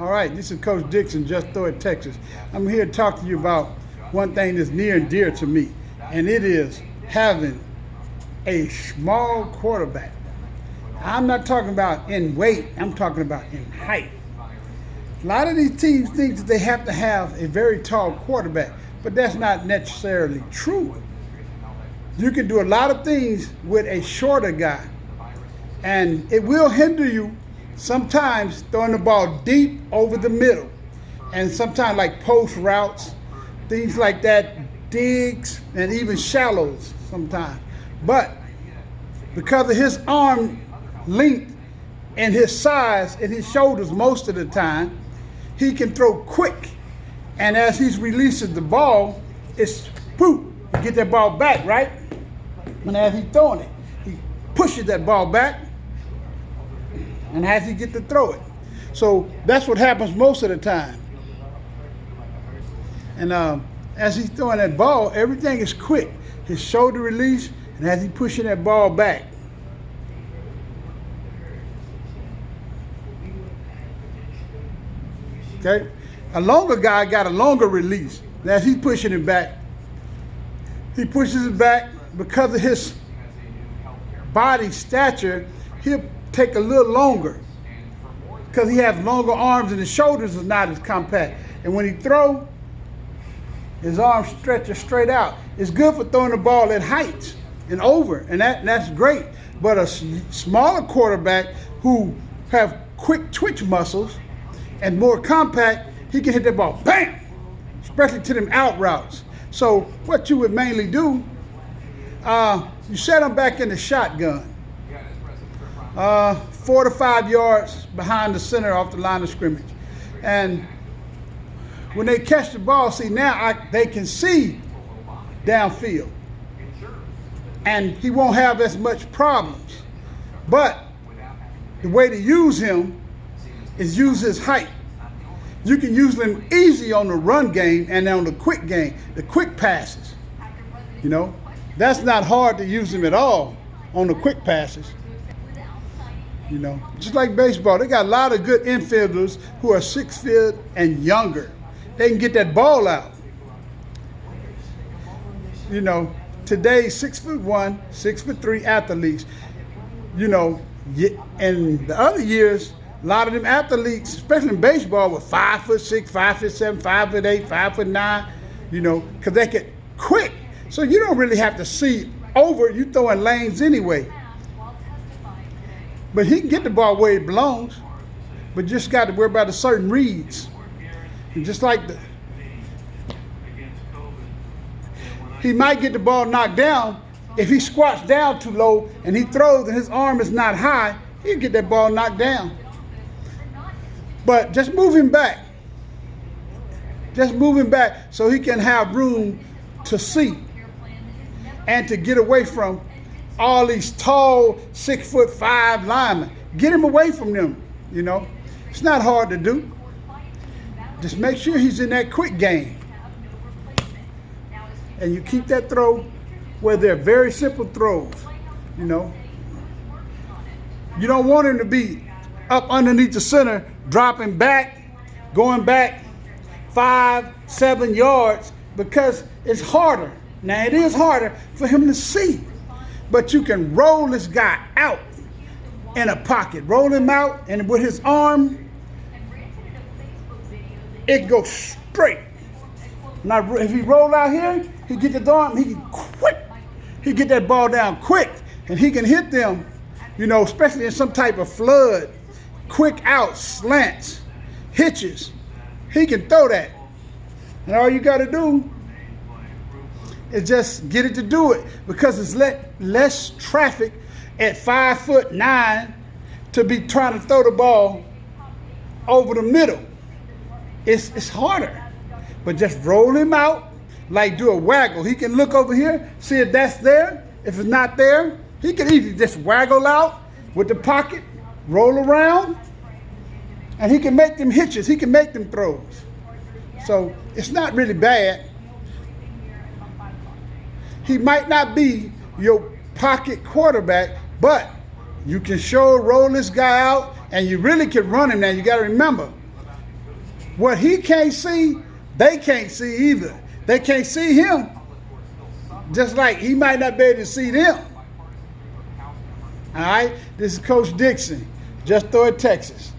All right, this is Coach Dixon, Just Throw It Texas. I'm here to talk to you about one thing that's near and dear to me, and it is having a small quarterback. I'm not talking about in weight, I'm talking about in height. A lot of these teams think that they have to have a very tall quarterback, but that's not necessarily true. You can do a lot of things with a shorter guy, and it will hinder you sometimes throwing the ball deep over the middle, and sometimes like post routes, things like that, digs, and even shallows sometimes. But because of his arm length and his size and his shoulders most of the time, he can throw quick. And as he's releasing the ball, it's poof, you get that ball back, right? And as he's throwing it, he pushes that ball back, and as he get to throw it. So that's what happens most of the time. And as he's throwing that ball, everything is quick. His shoulder release, and as he's pushing that ball back. Okay? A longer guy got a longer release. As he's pushing it back, he pushes it back because of his body stature, he'll take a little longer because he has longer arms and his shoulders is not as compact. And when he throw, his arms stretches straight out. It's good for throwing the ball at heights and over, and that's great. But a smaller quarterback who have quick twitch muscles and more compact, he can hit that ball, bam, especially to them out routes. So what you would mainly do, you set him back in the shotgun, 4 to 5 yards behind the center off the line of scrimmage. And when they catch the ball, see now they can see downfield. And he won't have as much problems. But the way to use him is use his height. You can use him easy on the run game and on the quick game, the quick passes. You know, that's not hard to use him at all on the quick passes. You know, just like baseball, they got a lot of good infielders who are 6 feet and younger. They can get that ball out. You know, today's 6'1", 6'3" athletes, you know, in the other years, a lot of them athletes, especially in baseball, were 5'6", 5'7", 5'8", 5'9", you know, because they get quick. So you don't really have to see over, you throwing lanes anyway. But he can get the ball where it belongs, but just got to worry about the certain reads. And just like he might get the ball knocked down. If he squats down too low and he throws and his arm is not high, he'll get that ball knocked down. But just move him back. Just move him back so he can have room to see and to get away from all these tall 6'5" linemen. Get him away from them, you know. It's not hard to do. Just make sure he's in that quick game. And you keep that throw where they're very simple throws, you know. You don't want him to be up underneath the center, dropping back, going back 5, 7 yards, because it's harder. Now it is harder for him to see, but you can roll this guy out in a pocket. Roll him out, and with his arm, it goes straight. Now if he roll out here, he get the arm, he can quick. He get that ball down quick, and he can hit them, you know, especially in some type of flood, quick out, slants, hitches. He can throw that. And all you got to do is just get it to do it, because it's less traffic at 5'9" to be trying to throw the ball over the middle. It's harder. But just roll him out, like do a waggle. He can look over here, see if that's there. If it's not there, he can easily just waggle out with the pocket, roll around, and he can make them hitches. He can make them throws. So it's not really bad. He might not be your pocket quarterback, but you can sure roll this guy out, and you really can run him. Now you got to remember, What he can't see, they can't see either. They can't see him, just like he might not be able to see them. All right, this is Coach Dixon, Just Throw It, Texas.